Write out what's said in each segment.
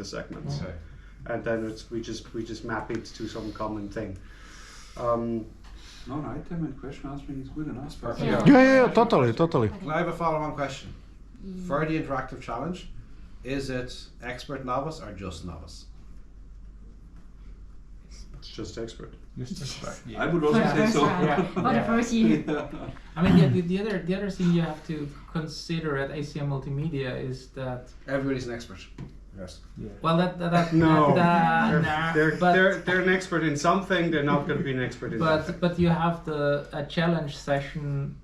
the segments. Okay. And then we just map it to some common thing. Non-item and question answering is good enough. Yeah, totally. I have a follow-on question. For the interactive challenge, is it expert novice or just novice? It's just expert. I would also say so. For the first year. I mean, the other thing you have to consider at ACM Multimedia is that Everybody's an expert. Yes. well No, but they're an expert in something. They're not going to be an expert in something. but you have a challenge session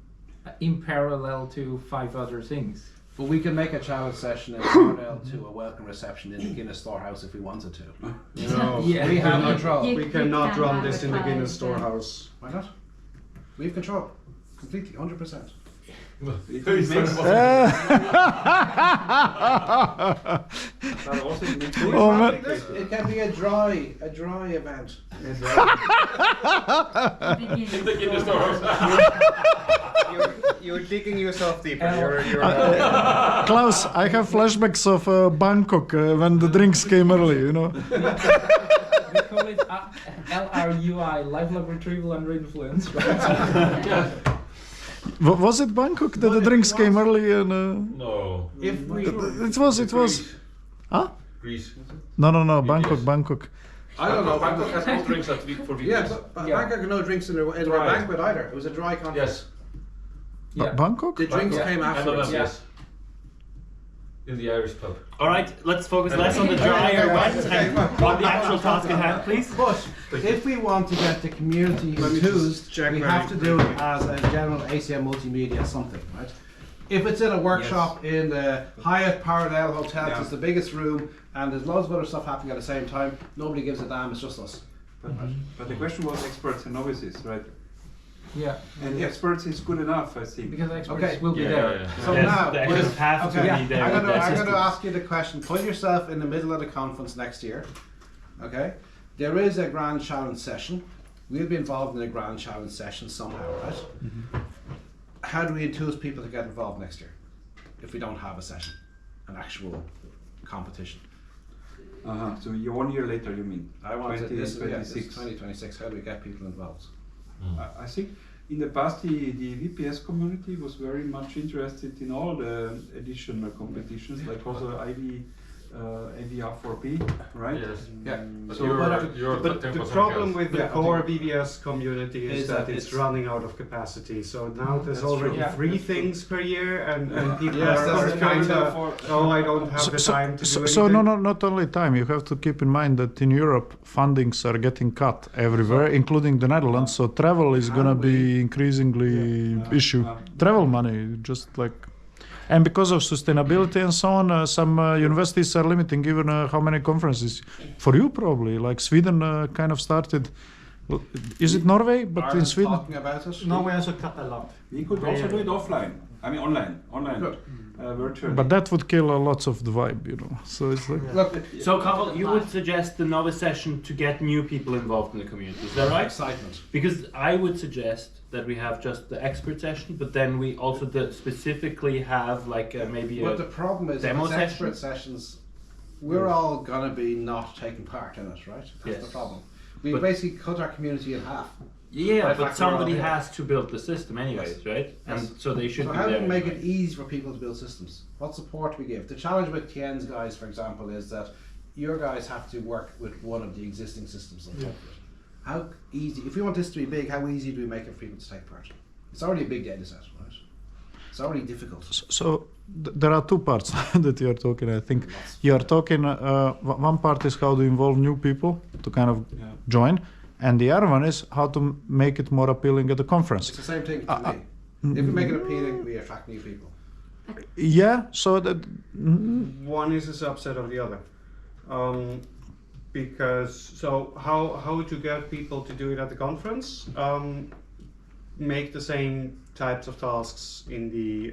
in parallel to 5 other things. But we can make a challenge session in parallel to a welcome reception in the Guinness Storehouse if we wanted to. No, Yeah. We have control. we cannot run this in the advertise, Guinness Storehouse. Why not? We have control. Completely, 100%. It makes Oh, man. It can be a dry event. You're digging yourself deeper. Klaus, I have flashbacks of Bangkok when the drinks came early, you know. We call it LRUI, lifelong retrieval under influence. Right? Was it Bangkok that the drinks came early and? No. If we It was. Huh? Greece. No, Bangkok. I don't know. Bangkok has no drinks at week for VPS. Yeah, but Bangkok had no drinks in their Right. banquet either. It was a dry conference. Yes. Yeah. Bangkok? The drinks came afterwards. Yes. In the Irish pub. All right, let's focus less on the drier wet and on the actual task at hand, please. But if we want to get the community enthused, we have to do it as a general ACM multimedia something, right? If it's in a workshop in the Hyatt Parallel Hotel, it's the biggest room, and there's loads of other stuff happening at the same time, nobody gives a damn, it's just us. But the question was experts and novices, right? Yeah. And experts is good enough, I think. Because experts Okay. will be there. So Yes, now, the experts have to be there I'm with their going to systems. ask you the question. Put yourself in the middle of the conference next year. Okay, there is a grand challenge session. We'll be involved in a grand challenge session somehow, right? How do we enthuse people to get involved next year if we don't have a session, an actual competition? So 1 year later, you mean? I want this 2026. 2026. How do we get people involved? I think in the past the VPS community was very much interested in all the additional competitions, like also AVR4P, right? Yes. Yeah. But So But the problem with the core VBS community is that it's it's running out of capacity. So now there's already true. 3 things per year, and people Yes, are that's kind kind of, oh, I don't have the time to do anything. No, not only time. You have to keep in mind that in Europe, fundings are getting cut everywhere, including the Netherlands. So travel is gonna be increasingly issue. Travel money, just like. And because of sustainability and so on, some universities are limiting even how many conferences. For you, probably, like Sweden kind of started. Is it Norway? But in Ireland's Sweden. talking about it. No, we also cut a lot. We could also do it offline. I mean online, Good. virtually. But that would kill lots of the vibe, you know. So it's like. Look, So, Carl, you would suggest the novice session to get new people involved in the community, is that right? excitement. Because I would suggest that we have just the expert session, but then we also specifically have like maybe But a the problem is, demo with session? expert sessions, we're all gonna be not taking part in it, right? That's Yes. the problem. We But- basically cut our community in half. yeah, By but fact, somebody we're all has to build the system anyways, right? And Yes. so they should So be how do there. we make it anyway. easy for people to build systems? What support we give? The challenge with Tien's guys, for example, is that your guys have to work with one of the existing systems on top of it. How easy, if we want this to be big, how easy do we make it for people to take part? It's already a big data set, right? It's already difficult. So there are 2 parts that you are talking. I think you are talking. One part is how to involve new people to kind of join, and the other one is how to make it more appealing at the conference. It's the same thing to me. If we make it appealing, we attract new people. Yeah. So that. One is a subset of the other. Because so how would you get people to do it at the conference? Make the same types of tasks in the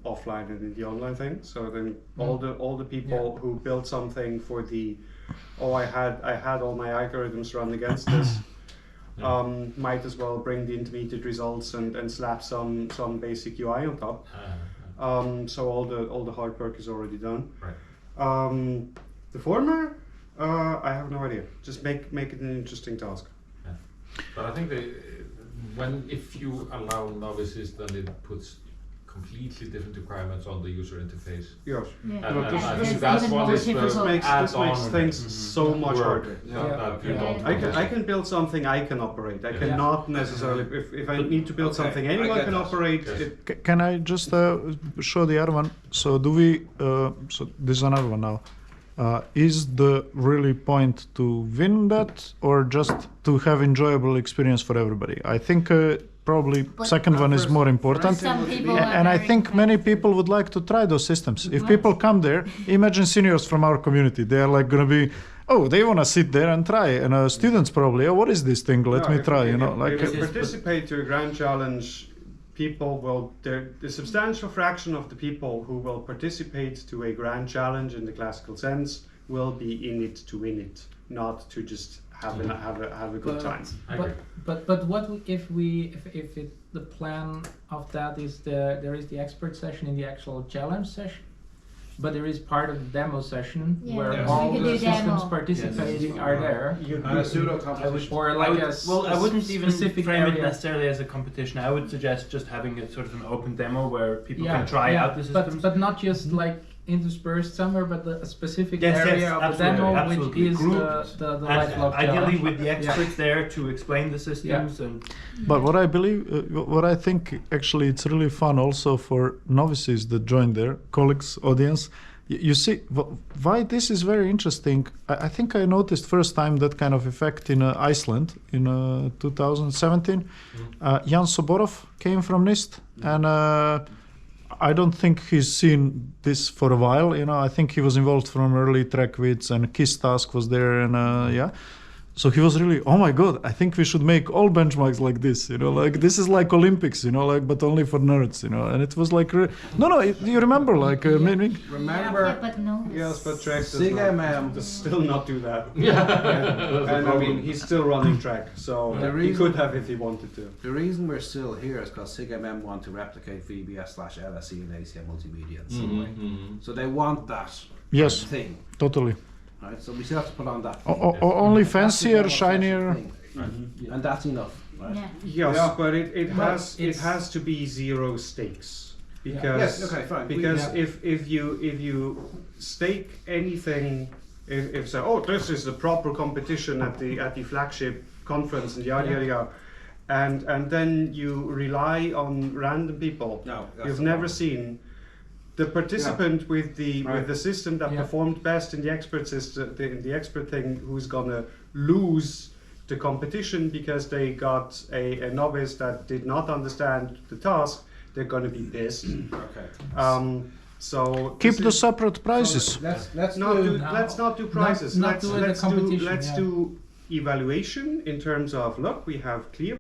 offline and in the online thing. So then all the people who built something for the I had all my algorithms run against this. Might as well bring the intermediate results and slap some basic UI on top. So all the hard work is already done. Right. The former, I have no idea. Just make it an interesting task. But I think if you allow novices, then it puts completely different requirements on the user interface. Yes. And Look, I this- think this that's even what more is the difficult. This makes add-on things so much work harder. that you Yeah. don't. I can build something I can operate. I Yeah. cannot necessarily if I need to build Okay, something I anyone get can that. operate. Yes. It, Can I just show the other one? So do we? So this is another one now. Is the really point to win that, or just to have enjoyable experience for everybody? I think probably But- second one is more important. Some people And are I very think many competitive. people would like to try those systems. If What? people come there, imagine seniors from our community. They are like gonna be, oh, they wanna sit there and try. And students probably, oh, what is this thing? Let no, me if- try. if- You know, like. if you participate to a grand challenge, people will. The substantial fraction of the people who will participate to a grand challenge in the classical sense will be in it to win it, not to just have a good time. I agree. But what if the plan of that is there is the expert session in the actual challenge session, but there is part of the demo session Yeah. where Yes. all We could the do systems demo. participating are there. And a pseudo competition. Or I like would, a I wouldn't even specific frame it area. necessarily as a competition. I would suggest just having a sort of an open demo where people Yeah, can try yeah, out the systems. but not just like interspersed somewhere, but a specific Yes, area yes, of the absolutely, demo, absolutely. which is Grouped the And lifelong ideally challenge. with the experts there to explain the systems and But what I believe, what I think actually it's really fun also for novices that join there, colleagues, audience. You see, why this is very interesting. I think I noticed first time that kind of effect in Iceland in 2017. Jan Soborov came from NIST, and I don't think he's seen this for a while. You know, I think he was involved from early TrackWits, and KISS task was there, and yeah. So he was really, oh my God, I think we should make all benchmarks like this, you know, like this is like Olympics, you know, like, but only for nerds, you know, and it was like, you remember, like, maybe, Remember, Yeah, but no. Yes, but track does, SIG-MM. still not do that. Yeah. And I mean, he's still running track, so The he reason- could have if he wanted to. the reason we're still here is because SIG-MM want to replicate VBS/LSE and ACM multimedia in some way. So they want that yes, thing, totally. right? So we still have to put on that thing. Only That's the fancier, general shinier. thing. And that's enough, right? Yeah. Yes, Yeah. but it Well, has it's- to be zero stakes because Yes, okay, fine. because Yeah. if you stake anything, if say, oh, this is the proper competition at the flagship conference and yada yada yada, and then you rely on random people No, that's you've the never problem. seen. The participant with the system that Yeah. performed best in the expert system, the expert thing, who's gonna lose the competition because they got a novice that did not understand the task, they're gonna be pissed. Okay. So Keep this the is- separate prizes. Let's No. let's not do prizes. Not let's do the let's competition, let's yeah. do evaluation in terms of look, we have clear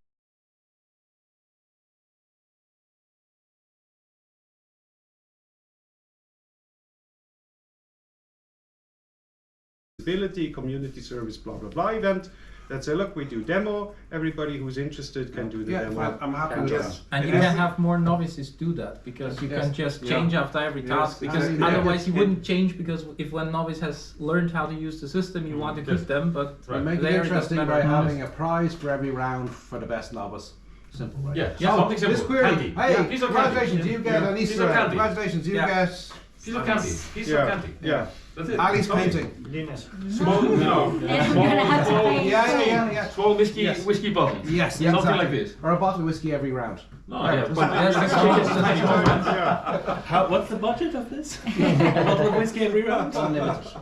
community service, blah blah blah event. Let's say, look, we do demo. Everybody who's interested can do the Yeah, demo. fine, I'm happy with that. And you can have more novices do that because you can just change after every task. Because and- otherwise you wouldn't change, because if one novice has learned how to use the system, you want to keep them. But We make it there interesting doesn't by matter. having a prize for every round for the best novice. Simple, right? Yeah, Yeah. something simple. This query, Candy. hey, Yeah, piece of congratulations, candy. you get an Piece Easter of egg. candy. Congratulations, you Yeah. get Piece of candy. Piece Yeah. of candy. Yeah. That's it. Ali's Something. painting. Small, no. Then we're gonna have to pay. Yeah. Small whiskey, Yes. whiskey bottle. Yes, Something exactly. like this. Or a bottle of whiskey every round. No, Yeah, yeah, but- but Yes, that's tiny all. moment. what's the budget of this? A bottle of whiskey every round? Unlimited.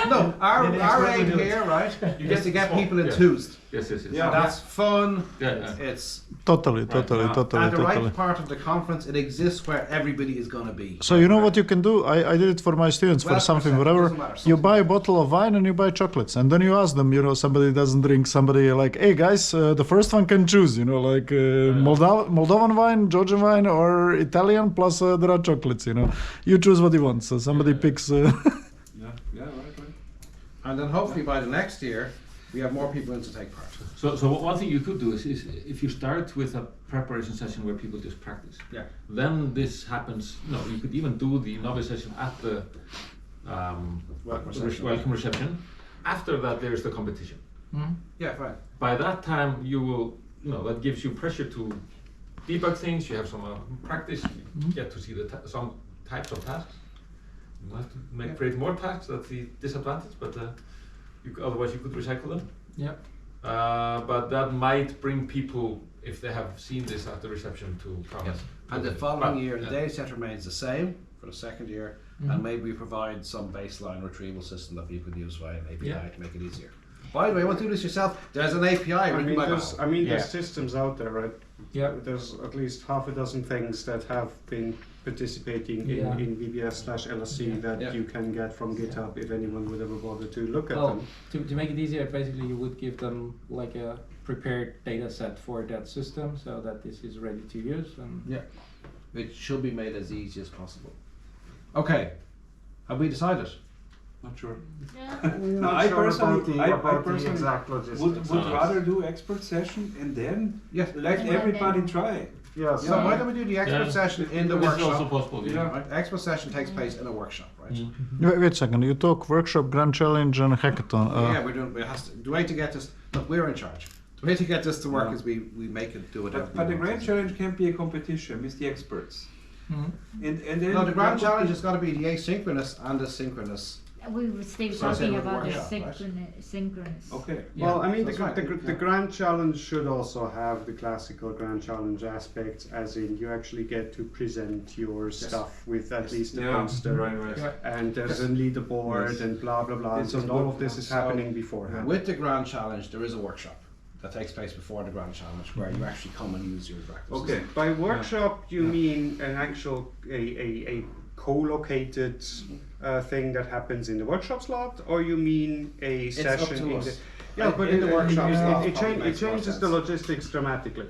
No, our aim here, right, is to get small, people yeah. enthused. Yes, yes, yes. Yeah. That's fun. Yeah. It's Totally. at the right part of the conference. It exists where everybody is going to be. So you know what you can do? I did it for my students for Well, something, percent, whatever. doesn't matter, You something. buy a bottle of wine and you buy chocolates, and then you ask them. You know, somebody doesn't drink. Somebody like, hey guys, the first one can choose. You know, like Moldovan wine, Georgian wine, or Italian. Plus there are chocolates. You know, you choose what you want. So somebody picks. Yeah, right. And then hopefully by the next year, we have more people in to take part. So one thing you could do is if you start with a preparation session where people just practice. Yeah. Then this happens. No, you could even do the novice session at the welcome reception. After that, there's the competition. Yeah, fine. By that time, you will, that gives you pressure to debug things. You have some practice. You get to see some types of tasks. You have to create more tasks. That's the disadvantage, but otherwise you could recycle them. Yeah. But that might bring people, if they have seen this at the reception, to come. Yes. And the following year, the data set remains the same for the second year, and maybe we provide some baseline retrieval system that people can use via an API to make it easier. By the way, you want to do this yourself? There's an API written by Bob. There's systems out there, right? Yeah. There's at least half a dozen things that have been participating in VBS/LSC that you can get from GitHub if anyone would ever bother to look at them. To make it easier, basically you would give them like a prepared data set for that system so that this is ready to use. And It should be made as easy as possible. Okay, have we decided? Not sure. Not I sure personally, about the personally exact logistics. would rather do expert session and then let And everybody then- try. Yes. So why don't we do the expert session in the This is also workshop? possible. Right? Expert session takes place in a workshop, right? Wait a second. You talk workshop, grand challenge, and hackathon. Yeah, we're doing. The way to get this. Look, we're in charge. The way to get this to work is we make it do whatever. But the we want. grand challenge can be a competition with the experts. And then No, the grand challenge has got to be the asynchronous and the synchronous. We were still So I said talking with about the workshop, right? synchronous. Okay. Well, I mean, that's fine. the Grand Challenge should also have the classical Grand Challenge aspects, as in you actually get to present your stuff with at least a poster, Right. and there's a leaderboard and blah blah blah. This So is all good. of this is So, happening beforehand. With the grand challenge, there is a workshop that takes place before the grand challenge where you actually come and use your practice. Okay. By workshop, you mean an actual a co-located thing that happens in the workshop slot, or you mean a It's session up to in us. the but In the workshop slot it probably makes more changes sense. the logistics dramatically.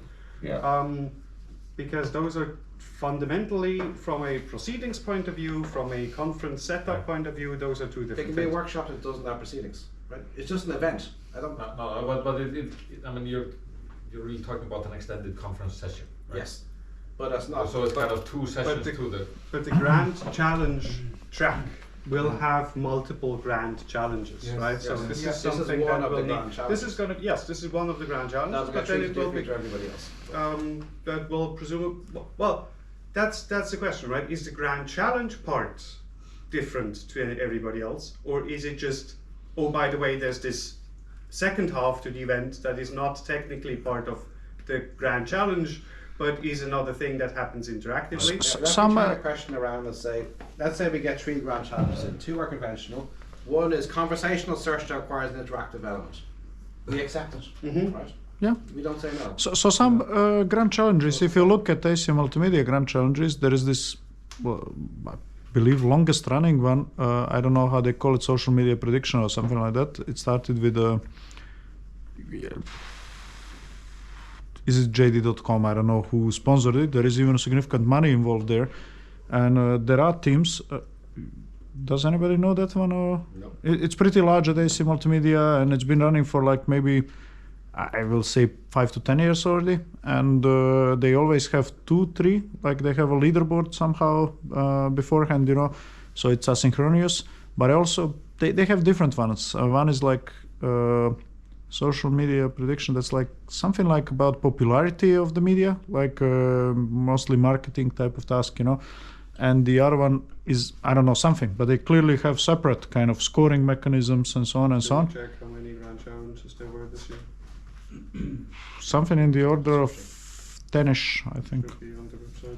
Because those are fundamentally, from a proceedings point of view, from a conference setup point of view, those are two It different can be a things. workshop that doesn't have proceedings, right? It's just an event. I don't. No, but I mean, you're really talking about an extended conference session, right? Yes, but that's not. So it's kind of two sessions the- to the. But the Grand Challenge track will have multiple grand challenges, Yes, right? So yes. this Yes, is this is something one that of will the grand need. This is going to this is one of the grand challenges, That'll but get then treated it will be differently to everybody else. that will presume. Well, that's the question, right? Is the Grand Challenge part different to everybody else, or is it just, oh, by the way, there's this second half to the event that is not technically part of the Grand Challenge, but is another thing that happens interactively? Let's Some, turn the question around and say, let's say we get 3 grand challenges in. 2 are conventional. 1 is conversational search that requires an interactive element. We accept it, right? Yeah. We don't say no. So some grand challenges. If you look at AC Multimedia grand challenges, there is this, well, I believe, longest running one. I don't know how they call it, social media prediction or something like that. It started with is it JD.com? I don't know who sponsored it. There is even significant money involved there, and there are teams. Does anybody know that one? Or No. It's pretty large at AC Multimedia, and it's been running for like maybe, I will say 5 to 10 years already, and they always have 2, 3, like they have a leaderboard somehow beforehand, so it's asynchronous, but also they have different ones. One is like social media prediction, that's like something like about popularity of the media, like mostly marketing type of task, and the other one is, I don't know, something, but they clearly have separate kind of scoring mechanisms and so on and so on. Check how many grand challenges there were this year. Something in the order of 10ish, I think. Should be on the website.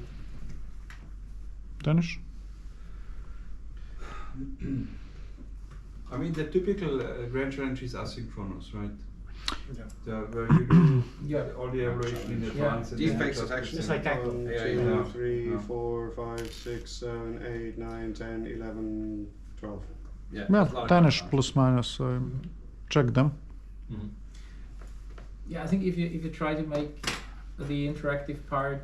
10ish? I mean, the typical grand challenge is asynchronous, right? Where you do all the evaluation in advance. and then Defect just detection. present. It's like that. 1, Yeah, 2, yeah. 3, Yeah. 4, 5, 6, 7, 8, 9, 10, 11, 12. Yeah, Well, there's a lot of 10ish grand plus minus, check them. Yeah, I think if you try to make the interactive part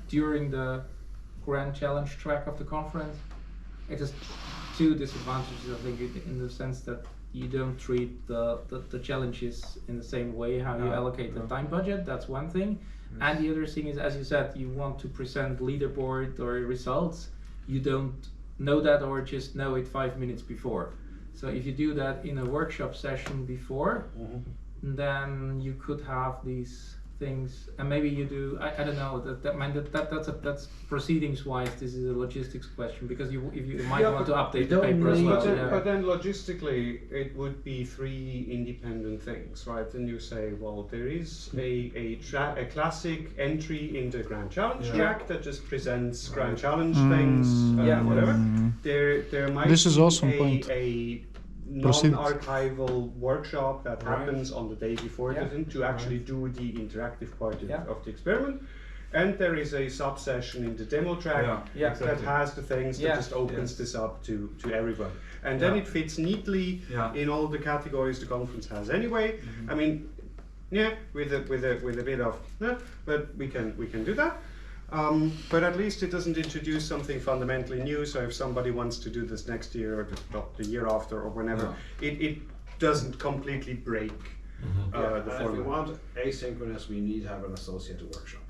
during the grand challenge track of the conference, it has 2 disadvantages, I think, in the sense that you don't treat the challenges in the same way how you allocate the time budget. That's one thing. And the other thing is, as you said, you want to present leaderboard or results. You don't know that or just know it 5 minutes before. So if you do that in a workshop session before, then you could have these things, and maybe you do. I don't know. That's proceedings wise. This is a logistics question because you might want to update the paper as well. But then logistically, it would be 3 independent things, right? Then you say, well, there is a classic entry into Grand Challenge track that just presents Grand Challenge things, whatever. There might This is be also point. a non-archival workshop that happens on the day before the thing to actually do the interactive part of the experiment. And there is a sub-session in the demo track that has the things that just opens this up to everyone. And then it fits neatly in all the categories the conference has anyway. I mean, with a bit of, but we can do that. But at least it doesn't introduce something fundamentally new. So if somebody wants to do this next year or the year after or whenever, it doesn't completely break the If we format. want asynchronous, we need to have an associated workshop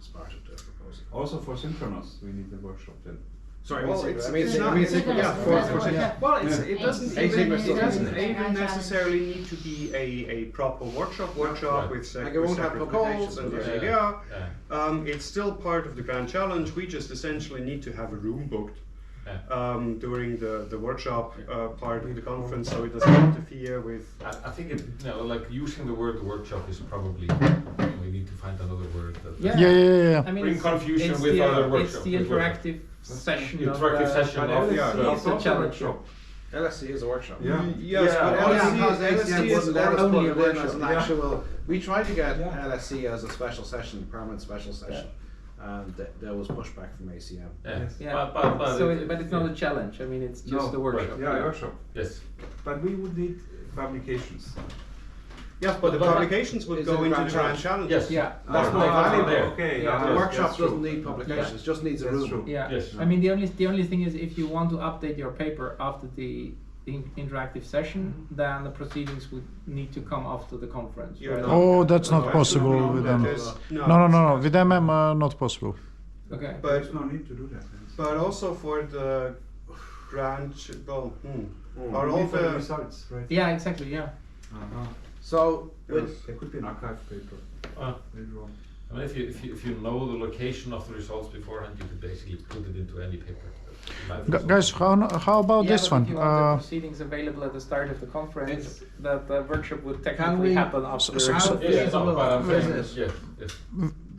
as part of the proposal. Also for synchronous, we need the workshop then. Sorry, Well, I it's mean, not- asynchronous. yeah, well, it doesn't Asynchronous even necessarily need to be a proper workshop with Like it won't have separate publications calls and and yada yada. It's still part of the Grand Challenge. We just essentially need to have a room booked during the workshop part of the conference, so it doesn't interfere with. I think it, like using the word workshop is probably, we need to find another word that I mean, bring it's- confusion it's with the, other It's workshops. the interactive session. Interactive session of it's the challenge. LSC is a workshop. Yes, but because LSC LSC is wouldn't let us only put a it in as workshop. an actual. We tried to get LSC as a special session, permanent special session, and there was pushback from ACM. But it's not a challenge. I mean, it's just a workshop. Workshop. Yes. But we would need publications. Yes, but the publications would Is go it into Grand the Grand Challenge? Challenge. Yeah. That's Oh, more valuable. there. Okay. Yeah. The yes, workshop that's true. doesn't need publications; just needs a That's room. true. Yeah. Yes. I mean, the only thing is if you want to update your paper after the interactive session, then the proceedings would need to come after the conference. You're Right? not- Oh, that's not No, possible no, with that them. is- No. With MM, not possible. Okay. There's no need to do that. But also for the Grand, well, are We all need for the the results, right? Yeah, exactly. Yeah. So, There could be an archive paper later on. I mean, if you know the location of the results beforehand, you could basically put it into any paper. Guys, how about Yeah, this but one? if you want the proceedings available at the start of the conference, that the workshop would technically we- happen after. so- how so- feasible is it Yes.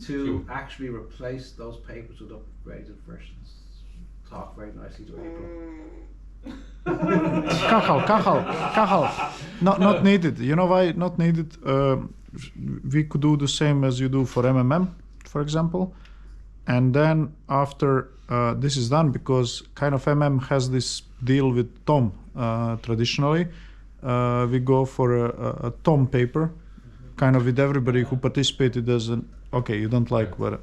to actually replace those papers with upgraded versions? Talk very nicely to April. Kachal. Not needed. You know why not needed? We could do the same as you do for MMM, for example. And then after this is done, because kind of MM has this deal with Tom traditionally, we go for a Tom paper, kind of with everybody who participated as an, okay, you don't like what.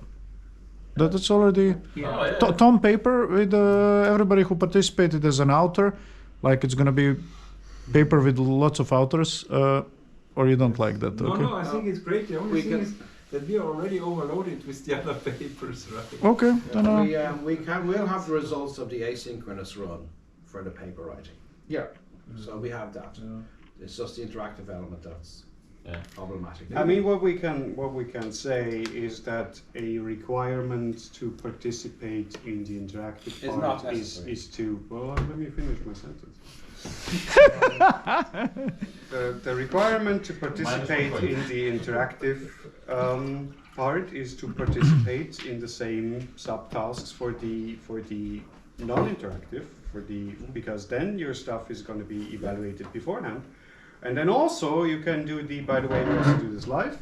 That's already Tom paper with everybody who participated as an author, like it's gonna be paper with lots of authors, or you don't like that? Okay. No, I think it's great. The only We thing can- is that we are already overloaded with the other papers, right? Okay. Then, We'll have the results of the asynchronous run for the paper writing. Yeah. So we have that. It's just the interactive element that's problematic. I mean, what we can say is that a requirement to participate in the interactive Is part not is necessary. to. Well, let me finish my sentence. The requirement to participate point. in the interactive part is to participate in the same subtasks for the non-interactive, because then your stuff is going to be evaluated beforehand. And then also you can do by the way, we also do this live.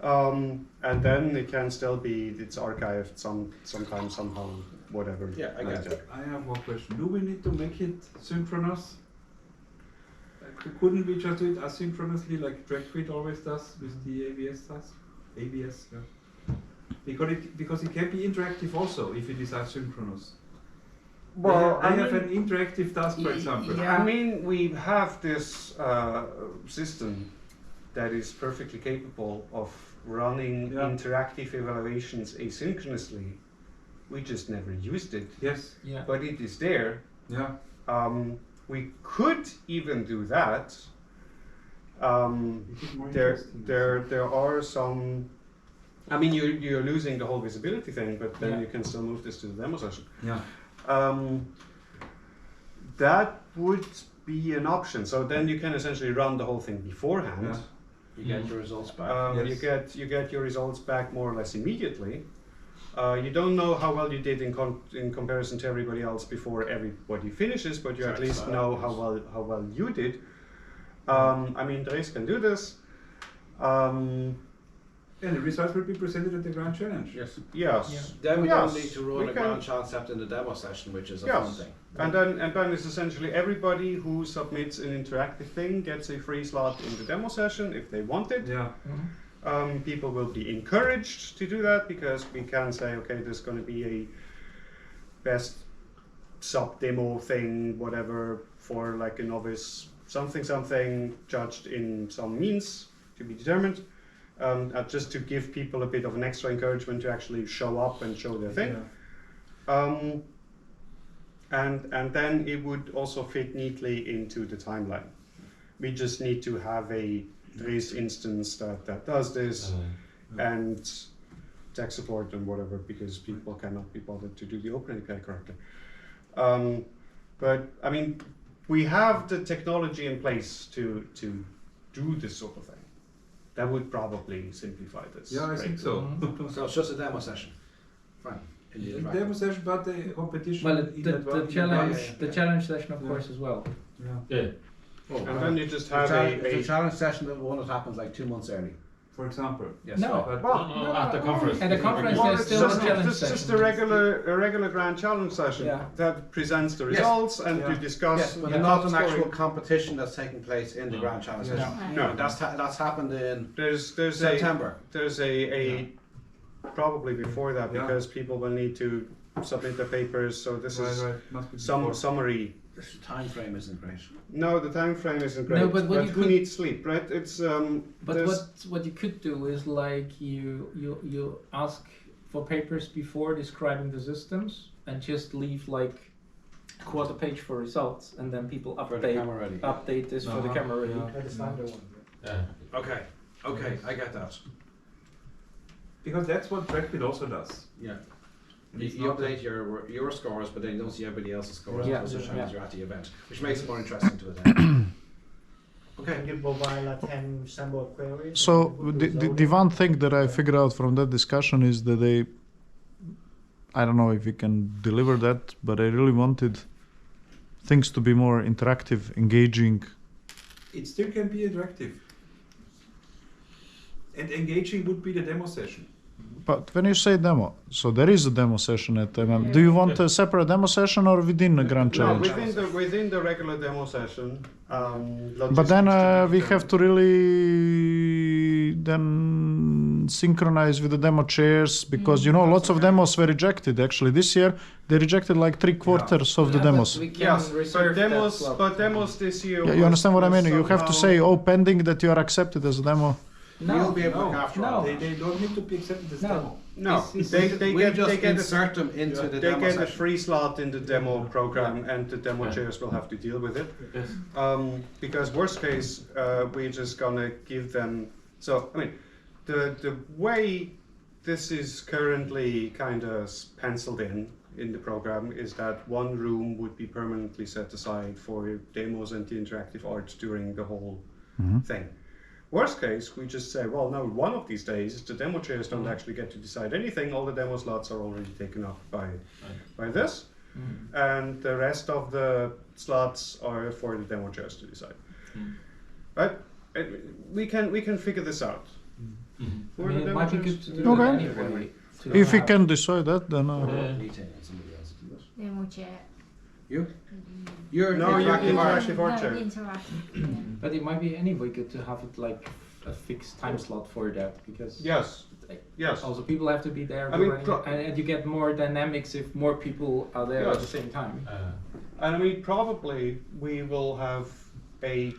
And then it can still be, it's archived sometime, somehow, whatever. Yeah, I get it. I have one question. Do we need to make it synchronous? Couldn't we just do it asynchronously like DragQuit always does with the ABS task? ABS, yeah. Because it can be interactive also if it is asynchronous. Well, I have an interactive task, for example. I mean, we have this system that is perfectly capable of running interactive evaluations asynchronously we just never used it, Yes. Yeah. but it is there. Yeah. We could even do that. It is more interesting. There are some. I mean, you're losing the whole visibility thing, but then Yeah. you can still move this to the demo session. Yeah. That would be an option. So then you can essentially run the whole thing beforehand. Yeah. You get your results back. Yes. You get your results back more or less immediately. You don't know how well you did in comparison to everybody else before everybody finishes, but you at Exactly. least know how well you did. I mean, Dres can do this. And the results will be presented at the Grand Challenge. Yes. Yes. Then we Yes, don't need to we run a can- grand challenge except in the demo session, which is a Yes. fun thing. And then it's essentially everybody who submits an interactive thing gets a free slot in the demo session if they want it. Yeah. People will be encouraged to do that because we can say, okay, there's going to be a best sub demo thing, whatever, for like a novice something judged in some means to be determined. Just to give people a bit of an extra encouragement to actually show up and show their thing. Yeah. And then it would also fit neatly into the timeline. We just need to have a Dres instance that does this and tech support and whatever, because people cannot be bothered to do the OpenAPI correctly. But I mean, we have the technology in place to do this sort of thing. That would probably simplify this. Yeah, I think so. So it's just a demo session. Fine. In the interactive. Demo session, but the competition. Well, in the advance- challenge, yeah, the yeah. challenge session, of Yeah. course, as well. Yeah. Yeah. Oh, And then you just the have the a challenge session, the one that happens like 2 months early. For example. Yes. No. right. But No, at the conference. At the conference, well, there's it's still a just, challenge just session. a regular grand challenge session Yeah. that presents the Yes. results and Yeah. you discuss. Yes, but the not top an actual scoring. competition that's taking place in the No. grand challenge Yes. session. No. That's happened in There's September. There's a probably before that Yeah. because people will need to submit their papers. So this is Must be some before. summary. The time frame isn't great. No, the time frame isn't great. No, but what you who could- needs sleep, right? It's But there's- what you could do is like you ask for papers before describing the systems and just leave like a quarter page for results, and then people For the update camera ready. update this for the camera ready. Yeah. The standard one. Yeah. Okay, I get that. Because that's what Trackbit also does. Yeah. And You, it's you not update your scores, but then you don't see everybody else's scores Yeah. until such time Yeah. as you're at the event, which makes it more interesting to attend. Can you provide like 10 sample queries? So and the one thing that I figured out from that discussion is that I don't know if we can deliver that, but I really wanted things to be more interactive, engaging. It still can be interactive. And engaging would be the demo session. But when you say demo, so there is a demo session at MM. Do you want a separate demo session or within a grand no, challenge? within the regular demo session. But then logistics we to be have to really then synchronize with the demo chairs because you know lots of demos were rejected. Actually, this year they rejected like 3/4 of the Yeah, but demos. we can Yes, reserve that demos, slot. but demos this year. Yeah, you understand what I mean? You have to somehow- say, oh, pending that you are accepted as a demo. We'll be able to No, look after no. all They, that. they don't need to be accepted as No. demo. No, It's- they We get just they get a, insert them into the they demo get a session. free slot in the demo program, and the demo Yeah. chairs will have to deal with it. Yes. Because worst case, we're just gonna give them. So I mean, the way this is currently kind of penciled in the program is that one room would be permanently set aside for demos and the interactive art during the whole thing. Worst case, we just say, well, no, one of these days the demo chairs don't actually get to decide anything. All the demo slots are already taken up by this, and the rest of the slots are for the demo chairs to decide. Right? We can figure this out. I Who are mean, the it demo might be chairs? good to do Okay. it anyway. to If we have- can decide that, then Yeah. Meeting and somebody else do it. Demo chair. You? You're No, you're interactive art. interactive art chair. Interactive. Yeah. But it might be anyway good to have it like a fixed time slot for that because Yes. Yes. also people have to be there I mean, running, and you get more dynamics if more people are there at Yes. the same time. And I mean, probably we will have a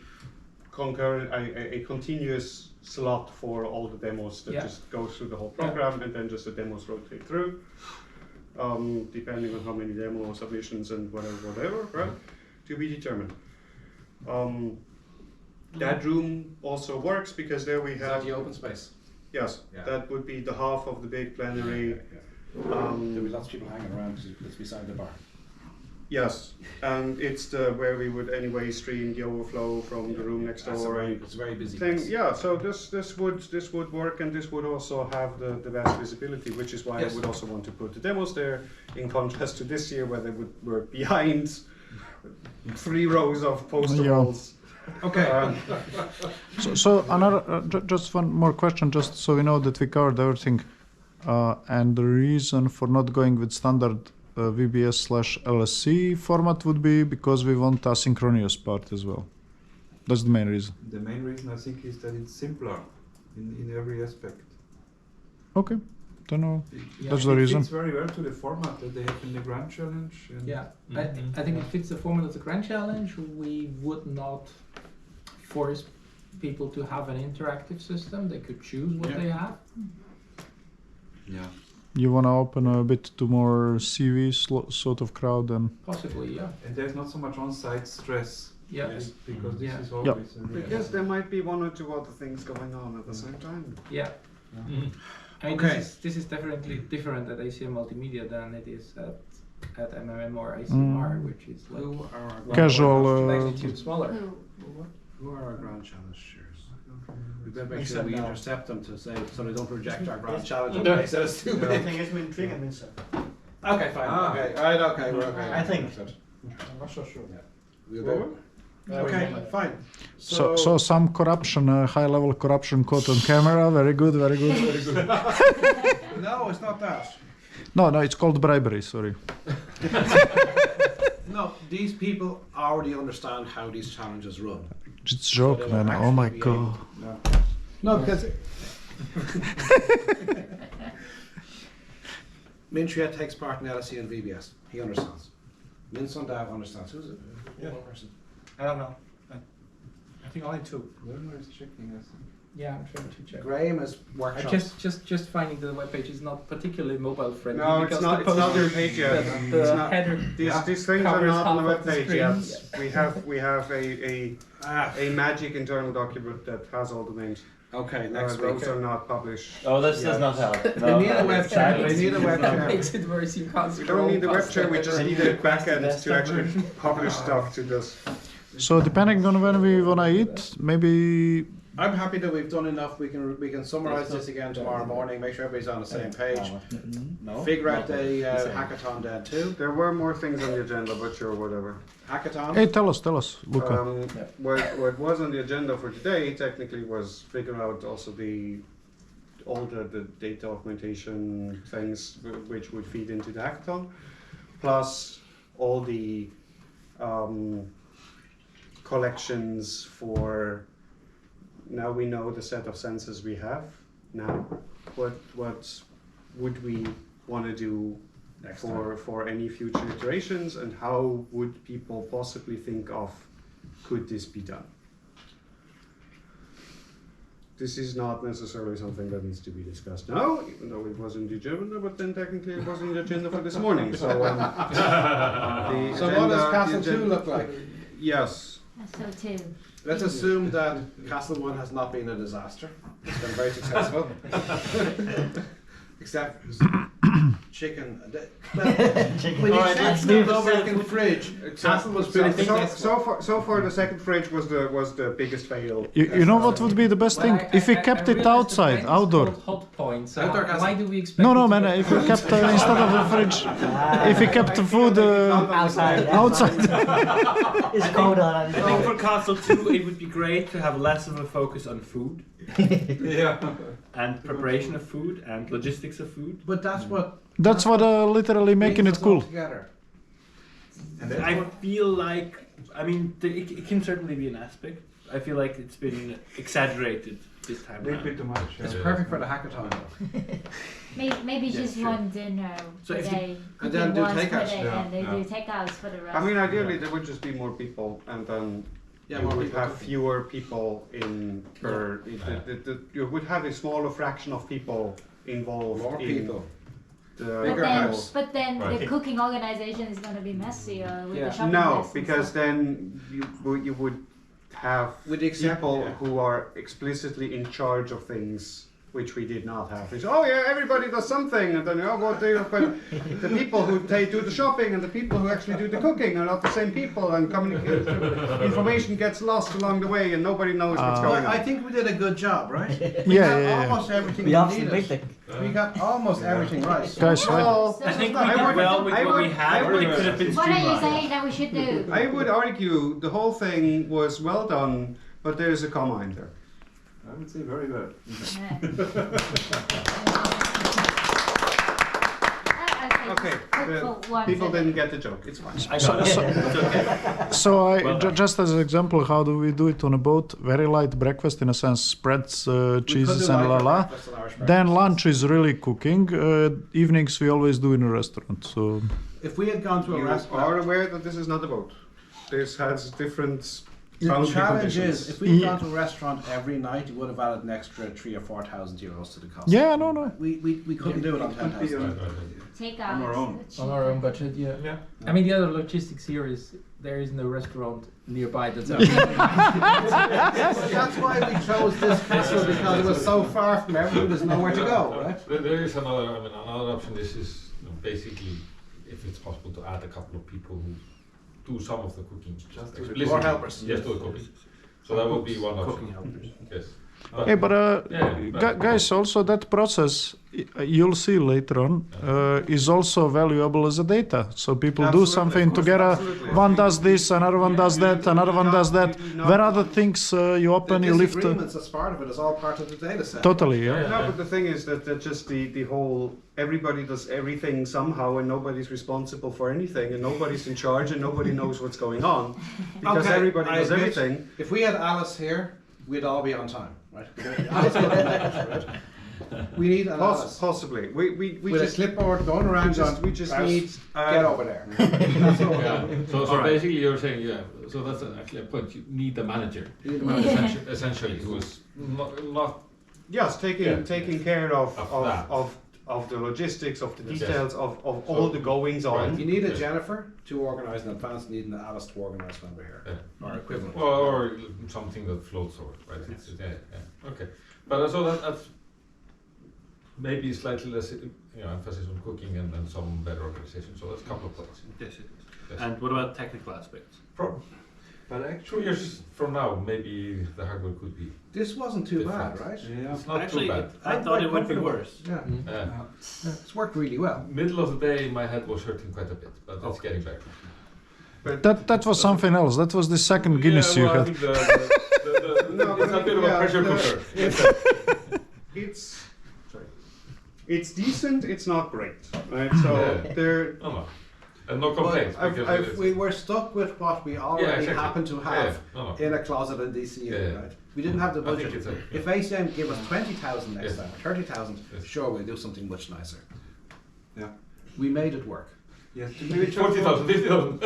concurrent, a continuous slot for all the demos that Yeah. just goes through the whole program, and then just the demos rotate through. depending on how many demo submissions and whatever, right? To be determined. That room also works because there we Is that have, the open space? yes, Yeah. that would be the half of the big plenary. There'll be lots of people hanging around because it's beside the bar. Yes, and it's where we would anyway stream the overflow from the room next door. It's a very busy Thing. place. Yeah, so this would work, and this would also have the best visibility, which is why Yes. I would also want to put the demos there, in contrast to this year where they were behind 3 rows of poster Yeah. walls. Okay. So another, just one more question, just so we know that we covered everything. And the reason for not going with standard VBS/LSC format would be because we want asynchronous part as well. That's the main reason. The main reason I think is that it's simpler in every aspect. Okay, don't know. Yeah. That's the It reason. fits very well to the format that they have in the Grand Challenge. And Yeah, I think it fits the format of the Grand Challenge. We would not force people to have an interactive system. They could choose what Yeah. they have. Yeah. You want to open a bit to more CV sort of crowd and Possibly, yeah. And there's not so much on-site stress. Yeah. Yes. Because this Yeah. is always. Because there might be 1 or 2 other things going on at the same time. Yeah. I mean, Okay. this is definitely different at ACM Multimedia than it is at MMM or ICMR, which is like Who are our casual. magnitude smaller. Who are our Grand Challenge shares? We better make sure we intercept them to say so they don't reject our Grand Challenge on the basis that it's too I big. think it's been triggered, Minster. Okay, fine. Ah. Okay, all right. Okay, we're okay. I think. I'm not so sure. We'll go. Okay, fine. So some corruption, high level corruption caught on camera. Very good, very good, very good. No, it's not that. No, it's called bribery. Sorry. No, these people already understand how these challenges run. It's a joke, So they will man. Oh my actually be god. No, because Min Triet takes part in LSE and VBS. He understands. Min Sundao understands. Who's it? One person. I don't know. I think only 2. Werner is checking us. Yeah, I'm trying to check. Graham is I workshops. just finding the webpage is not particularly mobile friendly. No, it's because not. the It's not poster- their page yet. The It's not. header These things are covers not on the half web of the page screen. yet. We have Ah, a magic internal document that has all the names. okay, next Those week. are not published. Oh, this Yeah. does not help. They need a web chat. They need a web That chat. makes it worse. You can't We don't need the web scroll chair, we past just the need header. a backend to actually publish stuff to this. So depending on when we wanna eat, maybe I'm happy that we've done enough. We can summarize this again tomorrow morning. Make sure everybody's on the same page. No. Figure out the hackathon then too. There were more things on the agenda, but sure, whatever. Hackathon. hey, tell us, Luca. What was on the agenda for today technically was figure out also all the data augmentation things which would feed into the hackathon, plus all the collections for. Now we know the set of sensors we have. Now, what would we want to do Next for any future iterations, and how would people possibly think of could this be done? This is not necessarily something that needs to be discussed now, even though it was in the agenda, but then technically it was in the agenda for this morning. So, So what does Castle 2 look like? Yes. So too. Let's assume that Castle 1 has not been a disaster. It's been very successful. Except chicken. Chicken. When you Alright, check let's the leave the second fridge, Castle was pretty So far the second fridge was the biggest fail. You know what would be the best thing? If we kept it realized the outside, brand is outdoor. called Hot Point. So Outdoor why castle. do we expect? No, it to man. get If we kept instead of the fridge, if we kept the food Outside. outside. It's cold on I think for Castle 2 it would be great to have less of a focus on food Yeah. and preparation of food and logistics of food. But that's what That's what literally making brings it us all cool. together. And that's I what feel like, I mean, it can certainly be an aspect. I feel like it's been exaggerated this time a little around. bit too much. It's perfect for the hackathon. Maybe Yeah, just sure. one dinner So per if you- day. And then do Once per takeouts. day, Yeah, and they yeah. do takeouts for the rest. I mean, ideally there would just be more people, and then Yeah, you more would people have cooking. fewer people in per. You would have a smaller fraction of people involved. More in, people. Bigger then, house. but then the Right. cooking organization is going to be messy with Yeah. the shopping No, lists and because stuff. then you would have With the people yeah. who are explicitly in charge of things which we did not have. It's, oh yeah, everybody does something, and then but the people who do the shopping and the people who actually do the cooking are not the same people, and information gets lost along the way, and nobody knows what's going Well, I on. think we did a good job, right? Yeah. Almost everything We we have needed. make We got almost everything right. Guys, right? Well, I think we I did would- well with I what we would- had, I but would- it could have been What are you streamlined. saying that we should do? I would argue the whole thing was well done, but there's a comma in there. I would say very well. Okay, people didn't get the joke. It's fine. I got it. It's okay. So Well done. just as an example, how do we do it on a boat? Very light breakfast in a sense, spreads, cheeses and la la. Then lunch is really cooking. Evenings we always do in a restaurant. So If we had gone to a You restaurant, are aware that this is not a boat. This has different the boundary challenge conditions. is if we had Yeah. gone to a restaurant every night, it would have added an extra 3,000 or 4,000 euros to the cost. yeah, no. We couldn't do it on 10,000. Take On out our own. the On our own budget, yeah. Yeah. I mean, the other logistics here is there is no restaurant nearby that's That's why we chose this castle, because it was so far from everyone, there's nowhere to go, right? There is another. I mean, another option. This is basically, if it's possible, to add a couple of people who do some of the cooking. Just do the explicitly. More helpers. Yes, do the cooking. So that would be one option. Cooking helpers. Yes. Hey, but Yeah, guys, also that process you'll see later on is also valuable as a data. So people do Absolutely, something of course, together. absolutely. One does this, another one does that, another one does that. You do not- Where are the things you open, The you lift? disagreements that's part of it is all part of the data set. Totally, yeah. No, but the thing is that just the whole everybody does everything somehow, and nobody's responsible for anything, and nobody's in charge, and nobody knows what's going on because Okay, everybody I does admit, everything. If we had Alice here, we'd all be on time, right? Alice would make it, right? We need an Alice. Possibly, we With just a clipboard going around we just "Klaus, need get over there. That's what we're Yeah. doing. So Alright. basically, you're saying, yeah. So that's actually a point. You need a manager, You need a manager. essentially, who is not yes taking care Of that. of the logistics, of the Yes. details, of all the goings on. Right. You need a Yes. Jennifer to organise in advance, you need an Alice to organise when we're here. Yeah. Or equivalent. or something that floats over, right? Yeah. Okay. But so that's maybe slightly less, emphasis on cooking and some better organization. So that's a couple of points. Yes, it is. Yes. And what about technical aspects? But 2 actually, years from now, maybe the hardware could be. This wasn't too bad, Different. right? yeah. It's not Actually, too bad. I thought it would be comfortable. worse. Yeah. It's worked really well. Middle of the day, my head was hurting quite a bit, but it's getting better. But That was something else. That was the second Guinness you I had. think No, it's a bit of a yeah, pressure the- cooker. it's decent. It's not great, right? So Yeah. there. No. And no complaints. Well, because I've, it's- we were stuck with what we already exactly. happen to have No. in a closet in DCU, Yeah. right? We didn't have the I think budget. it's a- If ACM give us 20,000 next Yes. time, 30,000, Yes. sure, we'll do something much nicer. Yeah. We made it work. Yes, maybe just 40,000, 50,000.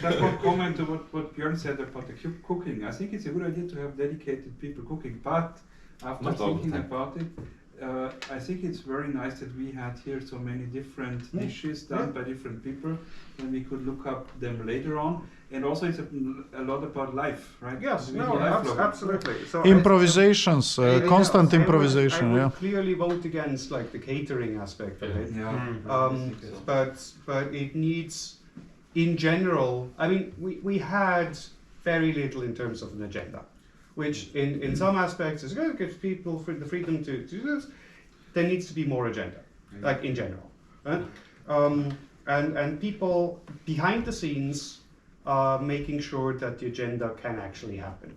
just one comment to what Björn said about the cooking. I think it's a good idea to have dedicated people cooking, but after Not all the thinking time. about it, I think it's very nice that we had here so many different dishes done by different people, and we could look up them later on. And also, it's a lot about life, right? Yes, Really no, life vlogging. absolutely. So Improvisations, constant I improvisation, would yeah. clearly vote against like the catering aspect of it. Yeah. But it needs, in general, I mean, we had very little in terms of an agenda, which in some aspects is good, gives people the freedom to do this. There needs to be more agenda, like in general. Right? And people behind the scenes making sure that the agenda can actually happen.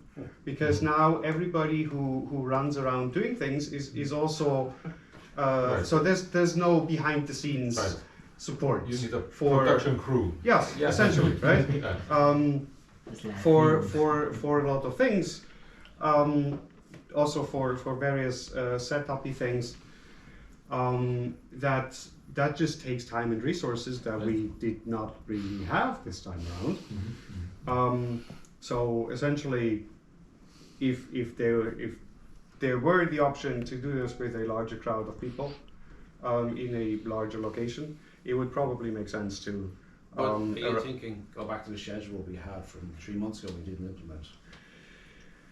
Because now everybody who runs around doing things is also, Right. so there's no behind the scenes Right. support You need a for production crew. Yes, Yeah. essentially, right? Yeah. For a lot of things, also for various setupy things, that just takes time and resources that we did not really have this time around. So essentially, if there were the option to do this with a larger crowd of people, in a larger location, it would probably make sense to. But are you thinking, go back to the schedule we had from 3 months ago we didn't implement?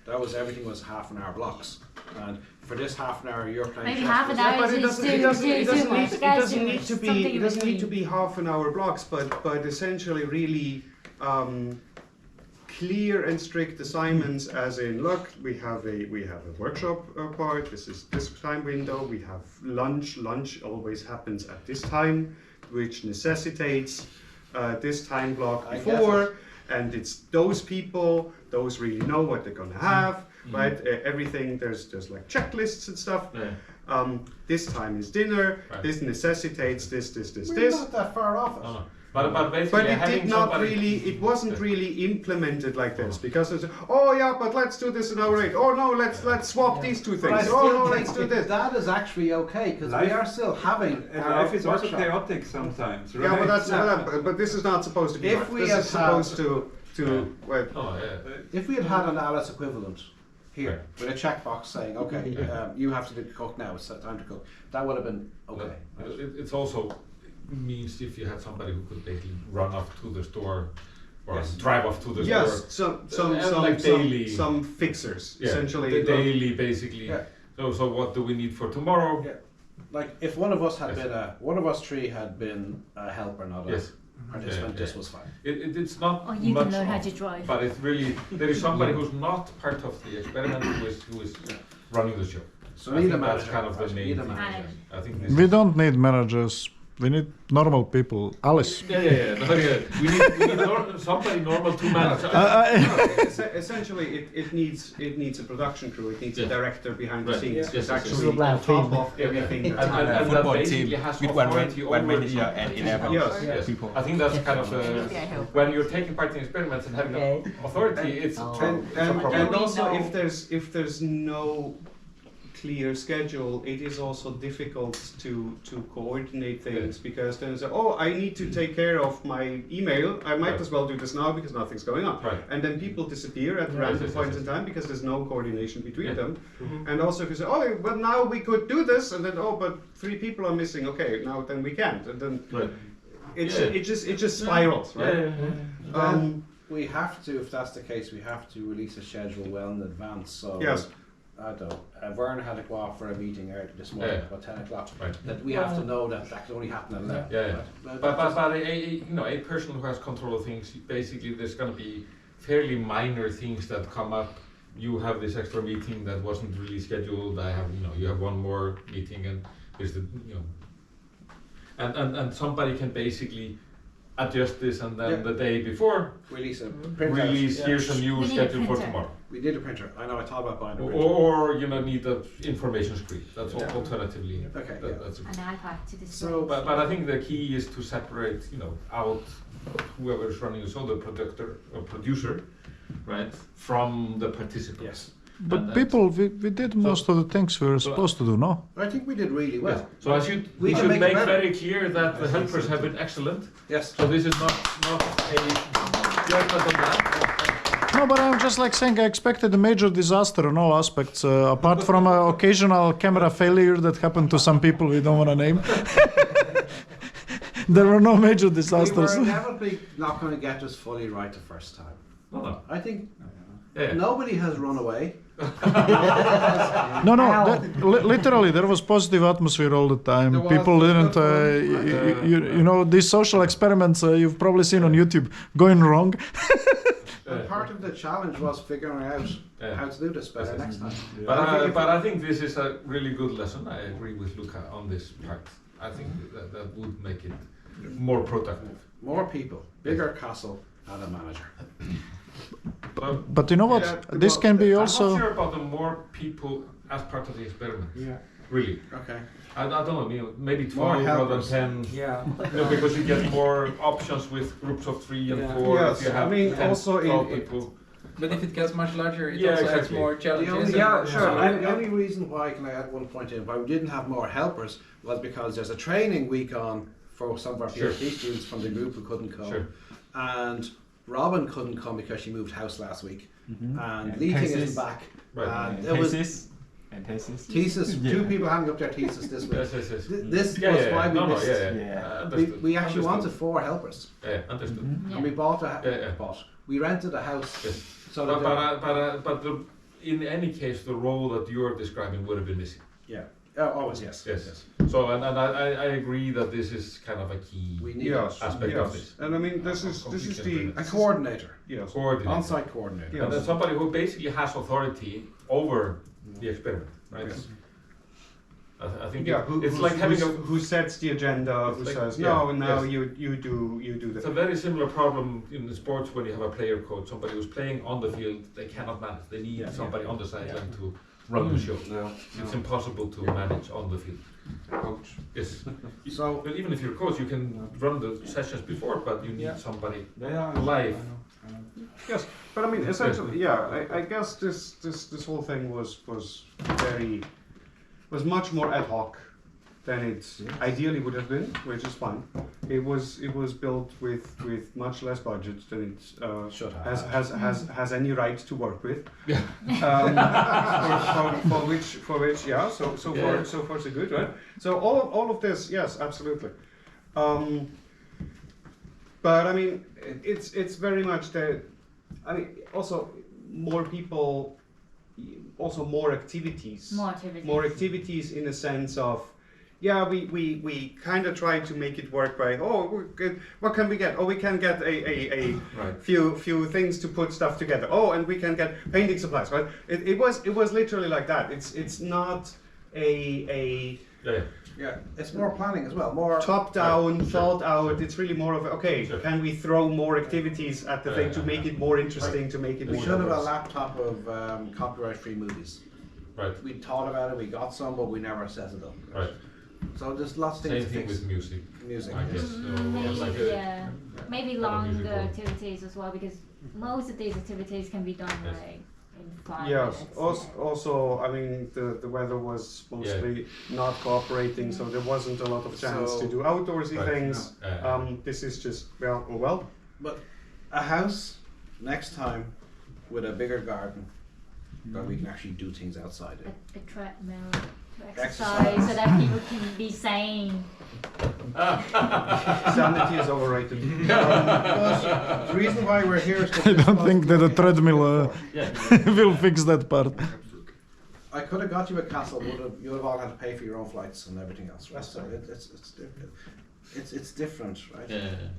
That was, everything was half an hour blocks. And for this half an hour you're playing Maybe chess half an with- hour But it is doesn't, too it doesn't, it doesn't much. need, it That's doesn't too need much. to be, Something it in doesn't need to between. be half an hour blocks, but essentially really clear and strict assignments, as in, look, we have a workshop part, this is this time window, we have lunch always happens at this time, which necessitates this time block I get before, and it's those people, those really know what they're gonna have, right? Everything, there's like checklists and stuff. Yeah. This time is dinner, Right. this necessitates this. We're not that far off it. No. But basically But it having did not somebody- really, it wasn't really implemented like this, because it's, oh yeah, but let's do this in our rate. Oh no, let's swap these two But I things. still Oh no, think let's do this. that is actually okay, because we Life- are still having And our life is also workshop. chaotic sometimes, right? Yeah, but that's Yeah. but this is not supposed to be. If right. we This had is supposed to well, Oh yeah. If we had had an Alice equivalent here Right. with a checkbox saying, okay, you have to do cook now, it's time to cook, that would have been okay. It's also means if you had somebody who could basically run off to the store or Yes. drive off to the yes, store. Like daily. some fixers Yeah, essentially. the daily basically. Yeah. So what do we need for tomorrow? Yeah. Like if one of us had Yes. been one of us three had been a helper, not a Yes. participant, Yeah, this yeah. was fine. It's not Or you much can learn how of, to drive. but it's really there is somebody who's not part of the experiment who is running the show. So I we need a think that's manager. kind of the We main need a thing. manager. I think this We is- don't need managers. We need normal people. Alice. Yeah. No, yeah. We need somebody normal to manage. Essentially, it needs a production crew. It needs a Yeah. director behind the Right. scenes. Yes, It's yes, yes. actually It's a on top of Yeah. everything. And, that's and, happening. and that football basically team has with one authority one over manager some- and 11 Yes. people. I think that's kind of when you're taking part in experiments and having authority, it's And also, if there's no clear schedule, it is also difficult to coordinate things, because then it's I need to take care of my email. I might Right. as well do this now because nothing's going on. Right. And then people disappear at Yes, random yes, points yes. in time because there's no coordination between Yeah. them. And also if you say, well now we could do this, and then but 3 people are missing. Okay, now then we can't. And then Right. it just spirals, right? Then we have to, if that's the case, we have to release a schedule well in advance. So Yes. I don't know. Vern had to go off for a meeting early this morning, Yeah. about 10 o'clock. Right. That we have to know that can only happen at 11. Yeah. Right? But a person who has control of things, basically there's going to be fairly minor things that come up. You have this extra meeting that wasn't really scheduled. You have one more meeting, and there's and somebody can basically adjust this, and then Yeah. the day before Release a printout. release Yeah. here's a new We need a schedule for printer. tomorrow. We did a printer. I know. I thought about buying a printer. Or need an information screen. That's Yeah. alternatively. Okay, that- yeah. that's a- An iPad to display. So, But I think the key is to separate, out whoever is running the show, the producer, right, from the participants. Yes. But people, we did most of the things we were supposed to do, no? I think we did really well. Yes. So we We can should make make it better. very clear that the helpers have been excellent. Yes. So this is not a judgment on that. No, but I'm just like saying I expected a major disaster in all aspects, apart from an occasional camera failure that happened to some people we don't want to name. There were no major We disasters. were inevitably not going to get this fully right the first time. No. I think Yeah. nobody has run away. No, literally, there was positive atmosphere all the time. There was, People didn't, these social experiments you've probably seen on YouTube going wrong. And part of the challenge was figuring out how to do this better Yes, yes. next time. But I think this is a really good lesson. I agree with Luca on this part. I think that would make it more productive. More people, bigger castle, and a manager. But you know what? This can be I'm also. not sure about the more people as part of the experiment. Yeah. Really. Okay. I don't know, maybe More 12 rather than helpers. 10. Yeah. Because you get more options with groups of 3 and 4. Yes, If you have I mean, 10, also 12 in- people. But if it gets much larger, it Yeah, also adds exactly. more The challenges. only, and- the only reason why, can I add one point in, why we didn't have more helpers was because there's a training week on for some of our Sure. PhD students from the group who couldn't come. Sure. And Robin couldn't come because she moved house last week. And Yeah. Lee Ting Cases. isn't back. Right. And it was, Cases. And thesis. Thesis. Yeah. 2 people handing up their thesis this week. Yes, yes, yes. This Yeah, was yeah, why yeah. we No, no, missed. yeah, Yeah. yeah. We Understood. actually wanted Understood. 4 helpers. Yeah, understood. Yeah. And we bought a Yeah. we rented a house. Yes. So that But in any case, the role that you're describing would have been missing. always yes. Yes. So, and I agree that this is kind of a key We need Yes, aspect yes. of this. And I mean, this is the a coordinator, yes. Coordinator. on-site coordinator. Yeah. And then somebody who basically has authority over the experiment, right? Yes. I think Yeah, it's like having a. who sets the agenda, It's who like- says yeah, no, and now yes. you do It's that. a very similar problem in the sports when you have a player coach, somebody who's playing on the field, they cannot manage. They need somebody on the sideline to run the show. No, It's impossible to manage on the field. coach. Yes. So But even if you're a coach, you can run the sessions before, but you need somebody live. Yes, but I mean, essentially, I guess this whole thing was much more ad hoc than it ideally would have been, which is fine. It was built with much less budget than it should have. has any right to work with. Yeah. For which so far so good, right? So all of this, yes, absolutely. But I mean, it's very much the. I mean, also more people, also more activities. More activities. In a sense of, we kind of try to make it work by, what can we get? Oh, we can get a Right. few things to put stuff together. Oh, and we can get painting supplies, right? It was literally like that. It's not a Yeah. It's more planning as well. More top down, Sure, thought out. sure. It's really more of Sure. can we throw more activities at the thing to make it more interesting, to make it We more should have a diverse. laptop of copyright-free movies. Right. We thought about it, we got some, but we never set it up. Right. So there's lots of Same things to thing fix. with music. Music. I guess. Maybe, Like maybe lot of longer musical. activities as well, because most of these activities can be done Yes. like in 5 Yes. minutes. Also, I mean, the weather was mostly not cooperating, so there wasn't a lot of chance So- to do outdoorsy Right. things. This is just well. But a house next time with a bigger garden that we can actually do things outside it. A treadmill to Exercise. exercise so that people can be sane. Sanity is overrated. But the reason why we're here is I don't think that a treadmill will fix that part. I could have got you a castle, you'd have all had to pay for your own flights and everything else, right? So it's different, right?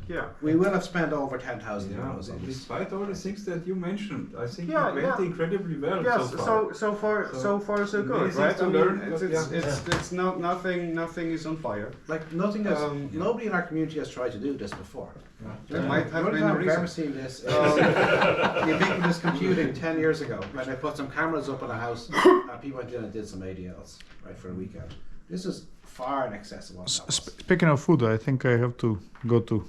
Yeah. We will have spent over 10,000 Yeah, euros on this. despite all the things that you mentioned, I think Yeah, it went incredibly well Yes. so far. So far so many good, things right? to I mean, learn, it's but it's not nothing is on fire. Like nothing has, Yeah. nobody in our community has tried to do this before. There might The have only been a time I've ever reason. seen this is ubiquitous computing 10 years ago when they put some cameras up in a house and people went in and did some ADLs, right, for a weekend. This is far in excess of what that was. Speaking of food, I think I have to go to.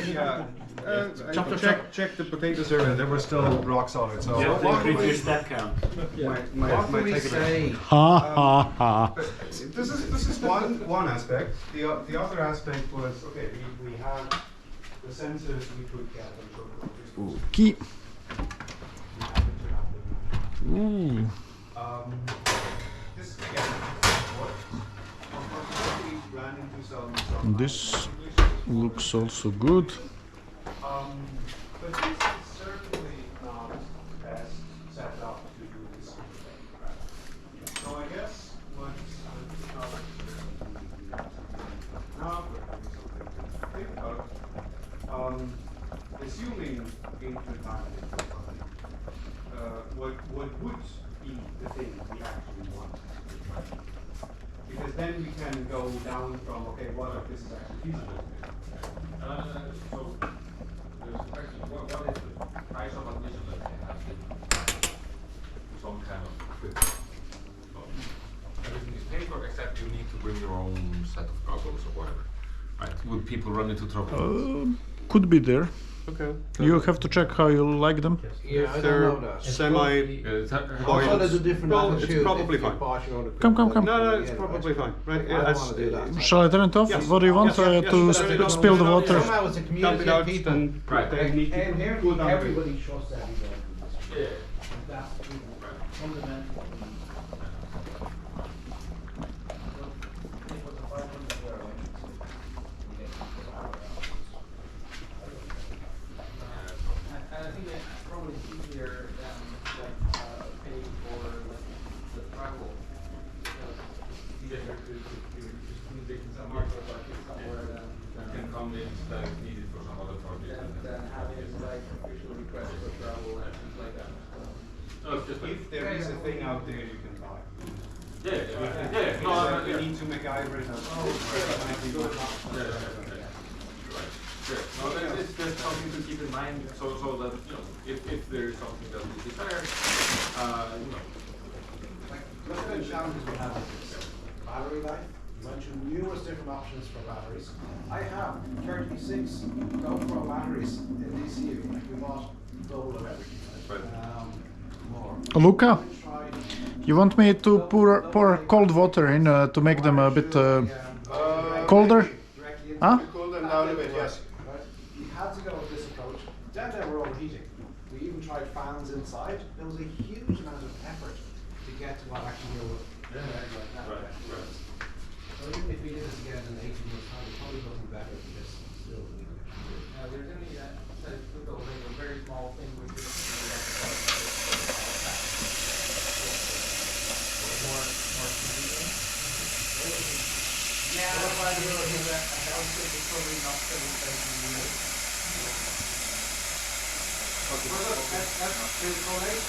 Yeah. Check the potatoes earlier. They were still rock solid. So You have to what increase your we- step count. What can we say? Ha ha ha. This is one aspect. The other aspect was we had the sensors we could get and so forth. Key. This again worked. Unfortunately, we ran into some This looks also good. but this is certainly not best set up to do this sort of thing. Right? So I guess what's now we're having something to think about. Assuming into time what would be the thing we actually want. Right? Because then we can go down from what if this is actually feasible? So there's a question, what is the price of admission that they have to some kind of equipment? So everything is paid for except you need to bring your own set of goggles or whatever. Right? Would people run into trouble? Could be there. Okay. You have to check how you like them. Yeah, I They're don't know that. semi. Also, there's a different Well, attitude it's probably if you fine. bought your own Come. equipment. No, it's Yeah, probably fine. Right? I don't want to do that. Shall I turn it off? Yes. What do you want Yes, yes, to yes, yes, spill the yes, water? yes. Somehow it's a Dump community it of out people. and Right. they need And to here cool down. everybody trusts everybody. Yeah. That's fundamental. And I think it's probably easier than paying for the travel. Easier to communicate in some markets somewhere can come in that is needed for some other project. Than having official requests for travel and things like that. No, it's just If there is a thing out there you can buy. Yeah. No, we need to MacGyver it. Sure. No, that's something to keep in mind, so that if there is something that we desire, Look at the challenges we have with this. Battery life. You mentioned numerous different options for batteries. I have 36 GoPro batteries in DCU. Like we bought double of everything. Right. More. Luca, I tried. you want me to pour cold water in to make them a bit colder? Huh? Cool them down a bit, yes. Right. We had to go with this approach. Then they were overheating. We even tried fans inside. There was a huge amount of effort to get to what actually will like that. Right. So even if we did this again in 18 months' time, it's probably nothing better than this. Still, There's only a very small thing we could more convenient. Yeah, that's why I would say it's probably not 7,000 euros. Okay. Well, look, that's been donate. I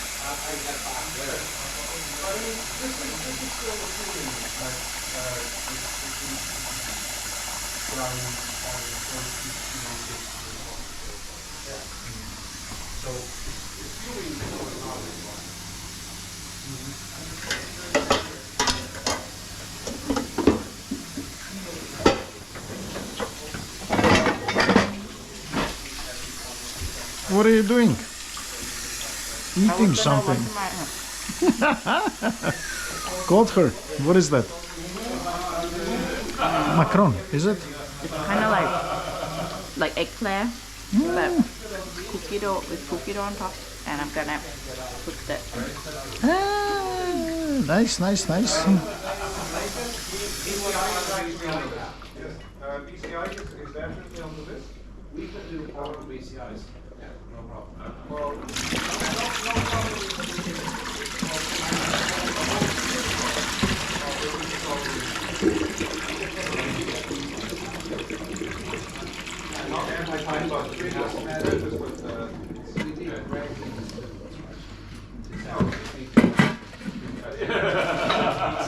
get back there. But I mean, this is still a feeling, like, yeah. So, assuming this was not this one. What are you doing? Eating something. Godher, what is that? Macron, is it? It's kind of like eclair, but cookie dough with cookie dough on top, and I'm gonna put that. Ah, nice. BCI is definitely onto this. We can do all of the BCIs. Yeah, no problem. Well, not every time, but three last matters with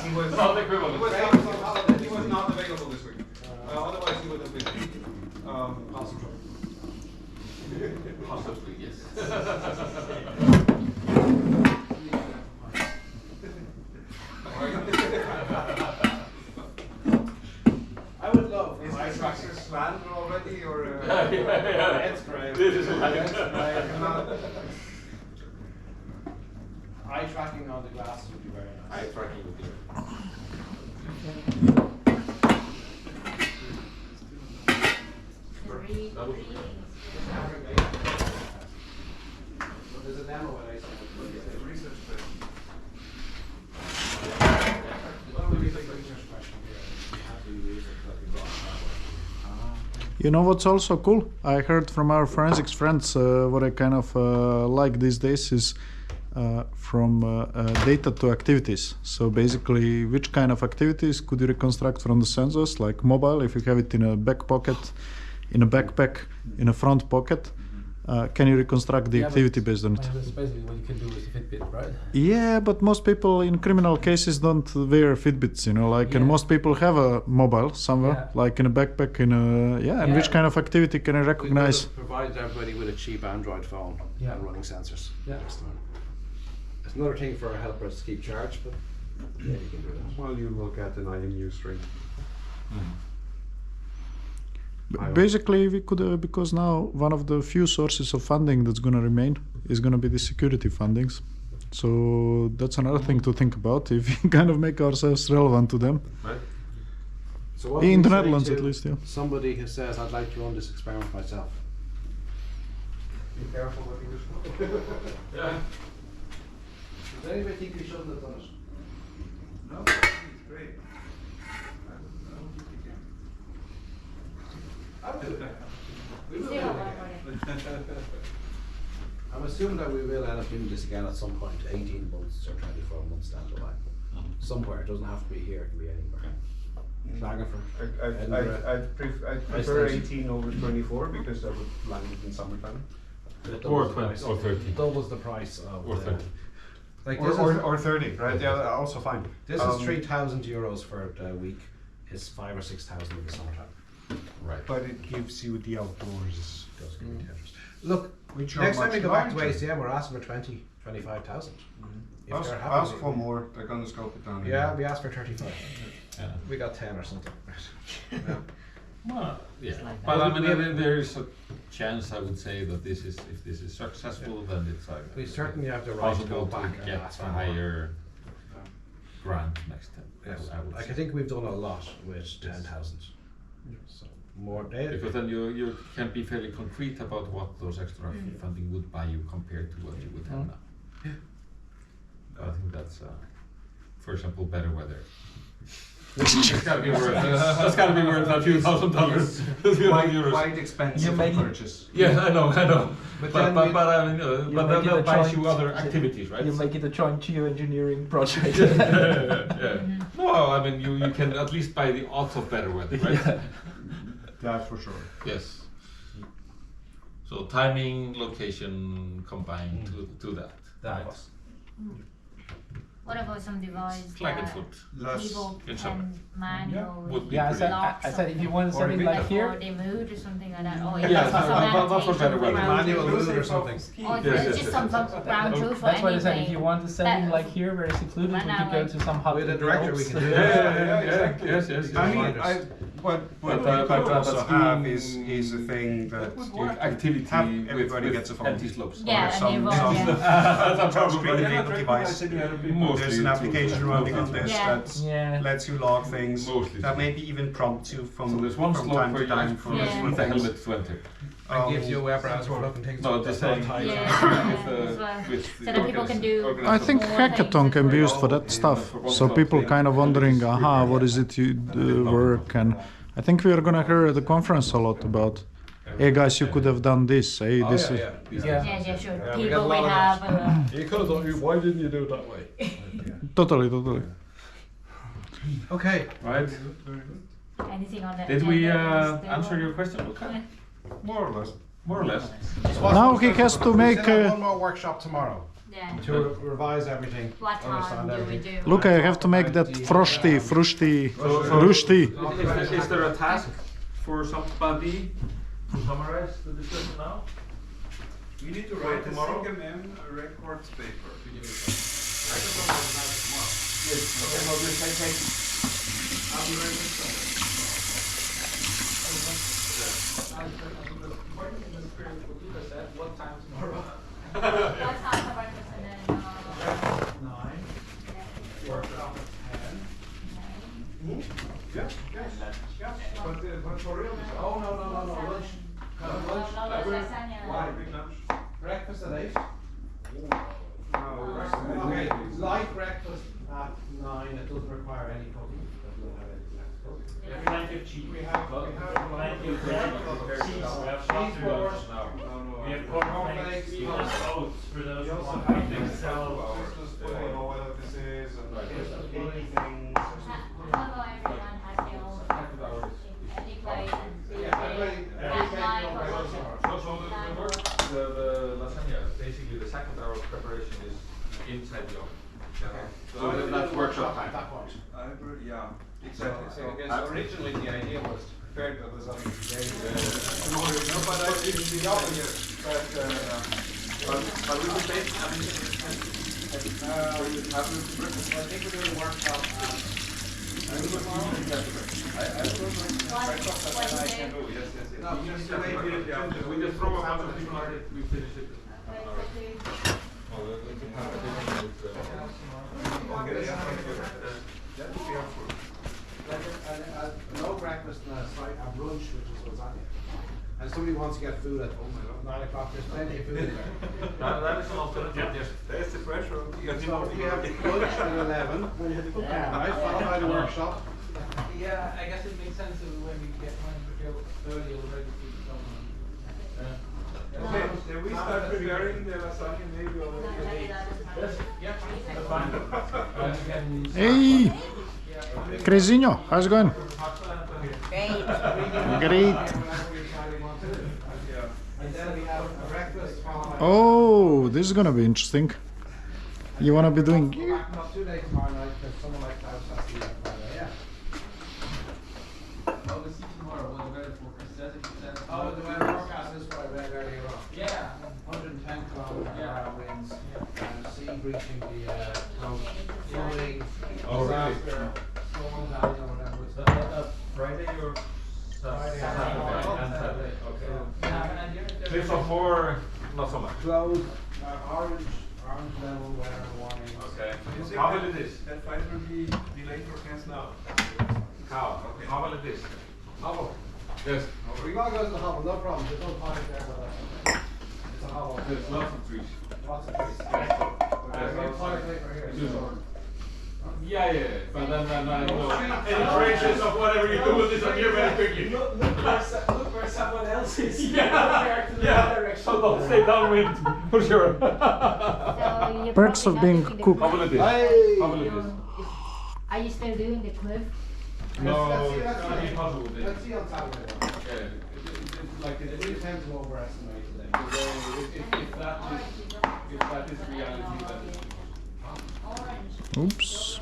he was Not equivalent. He was not available this week. Otherwise, he would have been possible. Possibly, yes. I would love. Is my success slander already, or? That's great. This is Eye tracking on the glasses would be very nice. Eye tracking would be. There's a demo at ICE. Research question. What would be the research question here? You know what's also cool? I heard from our forensics friends what I kind of like these days is from data to activities. So basically, which kind of activities could you reconstruct from the sensors, like mobile, if you have it in a back pocket, in a backpack, in a front pocket, can you reconstruct the activity based on it? That's basically what you can do with the Fitbit, right? Yeah, but most people in criminal cases don't wear Fitbits, you know, like, and most people have a mobile somewhere, like in a backpack, in a, and which kind of activity can I recognize? We provided everybody with a cheap Android phone and running sensors. Yeah. It's another thing for our helpers to keep charge, but yeah, you can do that. Well, you will get an IMU string. Basically, we could, because now one of the few sources of funding that's going to remain is going to be the security fundings. So that's another thing to think about if we kind of make ourselves relevant to them. Right. So what In do the you say Netherlands, to at least, yeah. somebody who says, I'd like to run this experiment myself? Be careful what you wish for. Yeah. Does anybody think we shouldn't have done it? No, it's great. I don't think we can. I'll do it. We will do Still, it I'm again. I'm assuming that we will end up doing this again at some point, 18 months or 24 months down the line. Somewhere, it doesn't have to be here, it can be anywhere. Klagenfurt. Edinburgh. I'd prefer 18 over 24 because that would land it in summertime. Or 20 or 30. Doubles the price of Or 30. Like Or 30, right? Yeah, also fine. this is 3,000 euros for a week. It's 5,000 or 6,000 in the summertime. Right. But it gives you the outdoors. It does give me interest. Look, Which are next time much we go back to larger. ACM, we're asking for 20, 25,000. If Ask, they're happy ask with for it. more, they're gonna scope it down. Yeah, we asked for 35. Yeah. We got 10 or something. Yeah. Well, yeah. like But that. I mean, there is a chance, I would say, that this is, if this is successful, then it's like We certainly have the right to go possible back to and get ask a for more. higher grant next time. Yes. I would Like, say. I think we've done a lot with 10,000. So more Because then you can be fairly concrete about what those extra funding would buy you compared to what you would have now. I think that's, for example, better weather. That's gotta be worth. That's gotta be worth a few $1,000s. A few euros. Quite expensive make to it- purchase. Yeah, I know. But But then but, we- but I mean, but make it that a buys you joint- other activities, right? You make it a joint geoengineering project. yeah. No, I mean you can at least buy the odds of better weather, right? Yeah. That's for sure. Yes. So timing, location combined to that. That. right? What about some device Klagenfurt. that people in summer. can manually Would be Yeah, I pretty- said, lock I said if you something? want to set it like Like here, for the mood or something like that. Oh, Yeah, that's no, some not for better annotation weather. around Manual truth. mood or something. Or Yes, it's yes, just yes, some yes. ground truth that's what I said. anyway. If you want to set it That- like here, very secluded, we But could now, go like- to some hut With in a the director, Alps. we can do Yeah, it. exactly. Yes, yes. I mean, Reminders. what But, we but could also that's have being- is a thing that would you work. Activity have with, everybody with gets a phone. empty slopes. Yeah, Or and some- involve, some- yeah. That's a problem. Screen-enabled device. Mostly There's an to- application running on this Yeah. that Yeah. lets you log things. Mostly That to- maybe even prompt you from, So there's one from slope time where to you time actually for Yeah. different with the things. helmet to enter. And gives you a web browser for looking things No, up. just That's saying. all tied Yeah. up. With, as well. with So the that people can do- I think More hackathon things can be as used for well. that stuff. So people kind of wondering, aha, what is it you work? And I think we are gonna hear at the conference a lot about, hey guys, you could have done this. Hey, Oh, this yeah, is yeah. Yeah. Yeah, sure. Yeah, we got a People lot we of have. You could have done. Why didn't you do it that way? totally. Okay. Right? Anything on that? Did we agenda? answer your question, Luca? More or less. More or less. Now he has to We make. still have one more workshop tomorrow Yeah. to revise everything. What time understand do we everything. do? Look, I have to make that frosty, rusty. Is there a task for somebody to summarize the discussion now? We need to For write a tomorrow? SIGMM records paper. What time tomorrow? What time for breakfast and then, 9. Workshop at 10. Yes, yes. But for real. Oh, no. Lunch. lasagna. Big lunch. Breakfast at 8. No, Okay, light breakfast at 9. It doesn't require any cooking. But we'll have it. we have Cheese boards. we have cornflakes. We also have Christmas pudding or whatever this is and Baby things. Although everyone has their own ethnic ways and The lasagna, basically the second hour of preparation is inside the oven. So that's workshop time. That works. yeah, exactly. So, originally the idea was to prepare the lasagna today. no, but I didn't see the oven yet. But we will take, I mean, we have a breakfast. I think we're doing a workshop. I will go breakfast, but then I can go. Yes. No, We just just wait, We just throw a bunch of people at it, we finish it. That would be helpful. No breakfast and a side a brunch, which is lasagna. And somebody wants to get food at 9 o'clock, there's plenty of food in there. That is an alternative, yes. That's the pressure. So we have lunch at 11, right, followed by the workshop. Yeah, I guess it makes sense when we go early already. Okay, then we start preparing the lasagna maybe already at 8. Yeah, that's fine. Hey, Cresinho, how's it going? Great. Great. And then we have breakfast followed by. Oh, this is gonna be interesting. You wanna be doing? Not too late tomorrow night because someone like Klaus has to be up by then. Yeah. Oh, we'll see tomorrow what the weather forecast says. If it says Oh, the weather forecast is what I read earlier on. yeah. 110 kilometer per hour winds and sea breaching the coast, flooding, Oh, really? disaster, storm clouds or whatever. Is that Friday or Friday. and Saturday? Okay. Yeah, and you're- Cliffs of Moher, not so much. Closed, orange level weather warning. Okay. You think How that- will it is? That flight will be delayed or cancelled now? How? Okay. How will it is? Hubble. Yes. We gotta go to the hubble, no problem. There's no panic there, but it's a hubble. There's lots of trees. Lots of trees. Yes. We have panic paper here. Yes. so- Yeah. But then I know any traces of whatever you do will disappear very quickly. Look where someone else is. Yeah. So don't stay downwind for sure. So you're Perks probably of being not doing the cook. How will it is? Hey! How will it is? Are you still doing the cliff? No, Let's see, it's let's gonna be see. possible. Let's see on Saturday. Okay. Like We tend to overestimate today. if that is reality, then Oops.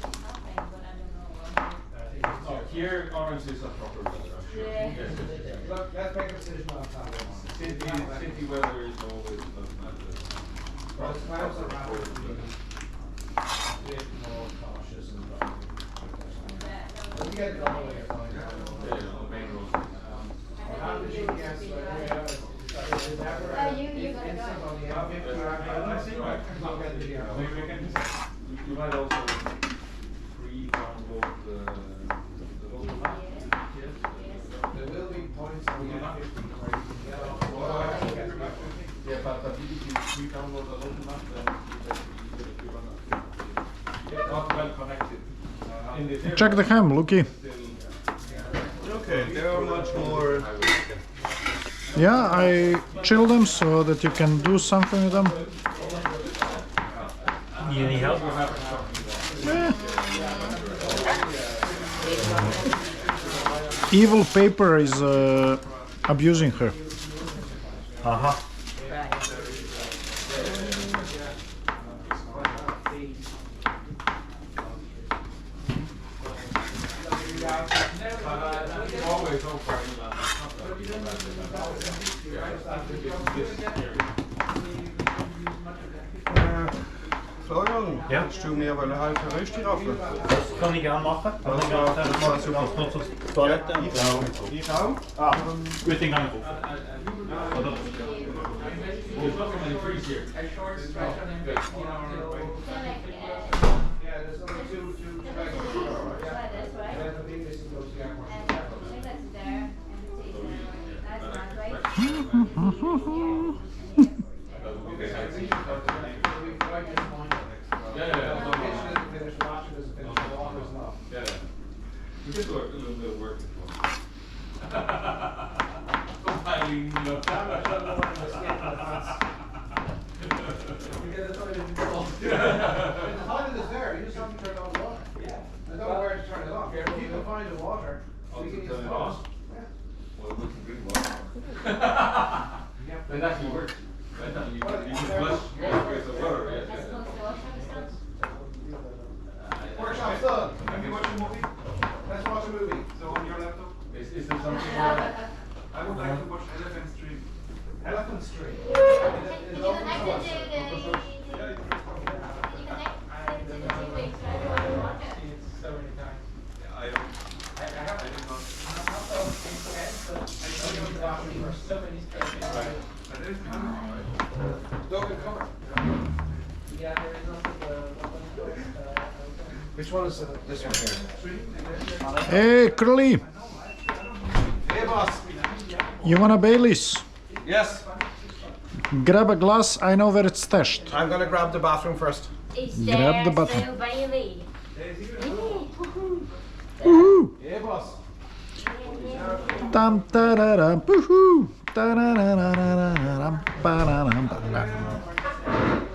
here orange is a proper weather. I'm sure. Yeah. Yes, yes, yes. Look, let's make a decision on Saturday morning. City weather is always not Well, it's clouds are rather a bit more cautious and driving. But we get it all the way fine. on the main road. I have the GPS right here. It's never you instant gotta go. on the M50. I see. Right. I'll get the GPS. Maybe we can. You might also pre-download the local map. Yes. There will be points on the M50 where you can get off. Yeah, but if you pre-download the local map, then you run not well connected. In this area, Check the ham, Luki. still Okay, there are much more. Yeah, I chill them so that you can do something with them. You need help? Eh. Evil paper is abusing her. Uh-huh. always no parking lot. Florian, Ja? willst du mir wel helfen Röstiraffeln? Das kann ich gerne machen. Kann ich war- gerne das war machen. super. Ganz kurz zur Toilette. Ich auch. Ah, gut Ding angerufen. Oder? There's not so many trees here. A short stretch on him. Yeah, there's only two tracks. That's right. There's a big list of those airports. And that's there, and that's not right. Okay, I see. We try to find it. Yeah, yeah, yeah. The kitchen isn't finished, the bathroom isn't finished, the water's not. Yeah, yeah. We did work, a little bit of work before. Compiling, you know. We get the toilet installed. The toilet is there, you just have to turn on the water. Yeah. I don't know where to turn it on. If you can find the water, Oh, we to can use turn the it on? hose. Yeah. Well, we can drink water. That actually works. Right? And you can flush with the water, yes, yes. Workshop's done. Have you watched the movie? Let's watch a movie. So on your laptop? Is there something I would like to watch Elephant Stream. Elephant Street. Can you connect it to the? Yeah, it's You connect it to the 2 weeks, right? You want to watch it? It's so many times. I don't. I did not. So many stretches. But there is another one, right? Dog and cover. Yeah, there is also the Which one is this one here? Hey, Curly, Hey, boss. you wanna Baileys? Yes. Grab a glass. I know where it's stashed. I'm gonna grab the bathroom first. It's Grab the there, button. so baby. Woohoo! Yeah, boss. Dum da da dum. Woohoo! Da da da da da da dum ba da dum ba da.